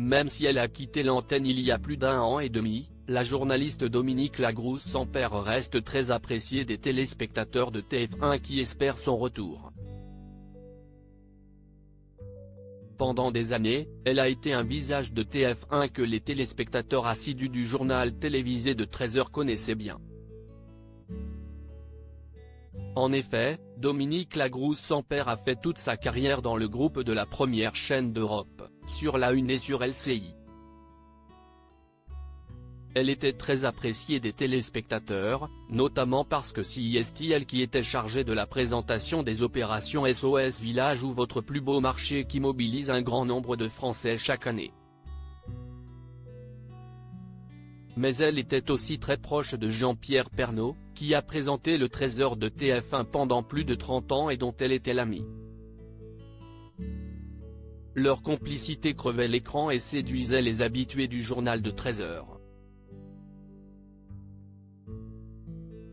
Même si elle a quitté l'antenne il y a plus d'1 an et demi, la journaliste Dominique Lagrouze-Sampère reste très appréciée des téléspectateurs de TF1 qui espèrent son retour. Pendant des années, elle a été un visage de TF1 que les téléspectateurs assidus du journal télévisé de 13h connaissaient bien. En effet, Dominique Lagrouze-Sampère a fait toute sa carrière dans le groupe de la première chaîne d'Europe, sur la 1 et sur LCI. Elle était très appréciée des téléspectateurs, notamment parce que c'est elle qui était chargée de la présentation des opérations SOS Village ou Votre plus beau marché qui mobilise un grand nombre de Français chaque année. Mais elle était aussi très proche de Jean-Pierre Pernaut, qui a présenté le Trésor de TF1 pendant plus de 30 ans et dont elle était l'amie. Leur complicité crevait l'écran et séduisait les habitués du journal de 13h.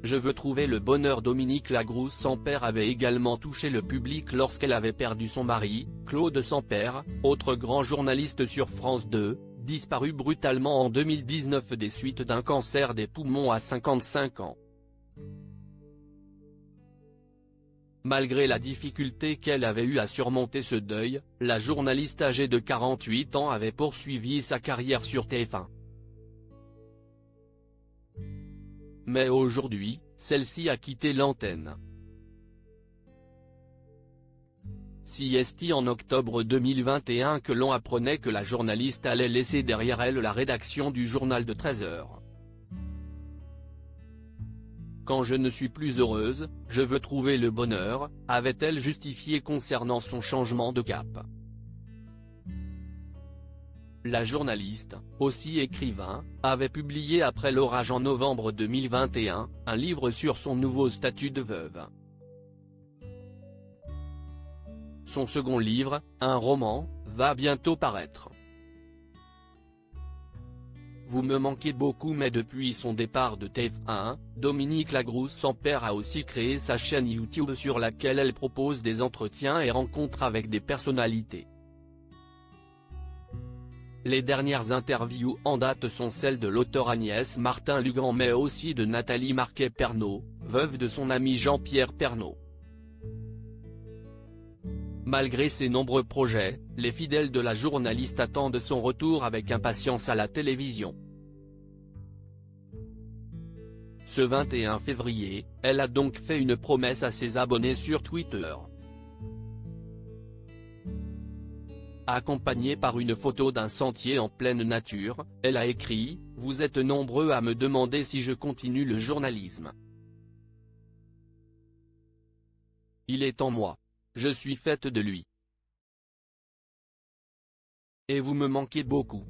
Je veux trouver le bonheur. Dominique Lagrouze-Sampère avait également touché le public lorsqu'elle avait perdu son mari, Claude Sampère, autre grand journaliste sur France 2, disparu brutalement en 2019 des suites d'un cancer des poumons à 55 ans. Malgré la difficulté qu'elle avait eue à surmonter ce deuil, la journaliste âgée de 48 ans avait poursuivi sa carrière sur TF1. Mais aujourd'hui, celle-ci a quitté l'antenne. C'est en octobre 2021 que l'on apprenait que la journaliste allait laisser derrière elle la rédaction du journal de 13h. Quand je ne suis plus heureuse, je veux trouver le bonheur, avait-elle justifié concernant son changement de cap. La journaliste, aussi écrivain, avait publié après l'orage en novembre 2021, un livre sur son nouveau statut de veuve. Son second livre, un roman, va bientôt paraître. Vous me manquez beaucoup. Mais depuis son départ de TF1, Dominique Lagrouze-Sampère a aussi créé sa chaîne YouTube sur laquelle elle propose des entretiens et rencontres avec des personnalités. Les dernières interviews en date sont celles de l'auteur Agnès Martin-Lugan mais aussi de Nathalie Marquet-Pernaut, veuve de son ami Jean-Pierre Pernaut. Malgré ses nombreux projets, les fidèles de la journaliste attendent son retour avec impatience à la télévision. Ce 21 février, elle a donc fait une promesse à ses abonnés sur Twitter. Accompagnée par une photo d'un sentier en pleine nature, elle a écrit « Vous êtes nombreux à me demander si je continue le journalisme. Il est en moi. Je suis faite de lui. Et vous me manquez beaucoup.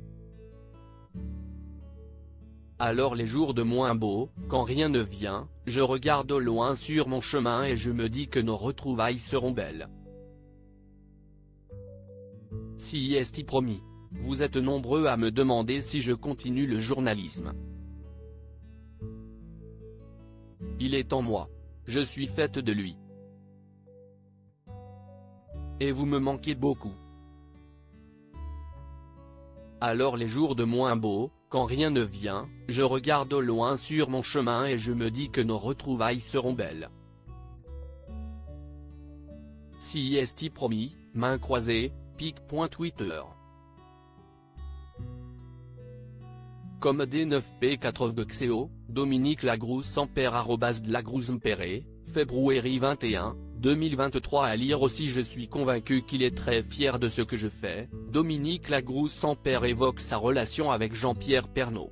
Alors les jours de moins beaux, quand rien ne vient, je regarde au loin sur mon chemin et je me dis que nos retrouvailles seront belles. C'est promis. Vous êtes nombreux à me demander si je continue le journalisme. Il est en moi. Je suis faite de lui. Et vous me manquez beaucoup. Alors les jours de moins beaux, quand rien ne vient, je regarde au loin sur mon chemin et je me dis que nos retrouvailles seront belles. C'est promis, main croisée, pic.twitter. Comme D9P4VXEO, Dominique Lagrouze-Sampère @Lagrouze-Sampère, février 21, 2023. À lire aussi. Je suis convaincu qu'il est très fier de ce que je fais. Dominique Lagrouze-Sampère évoque sa relation avec Jean-Pierre Pernaut.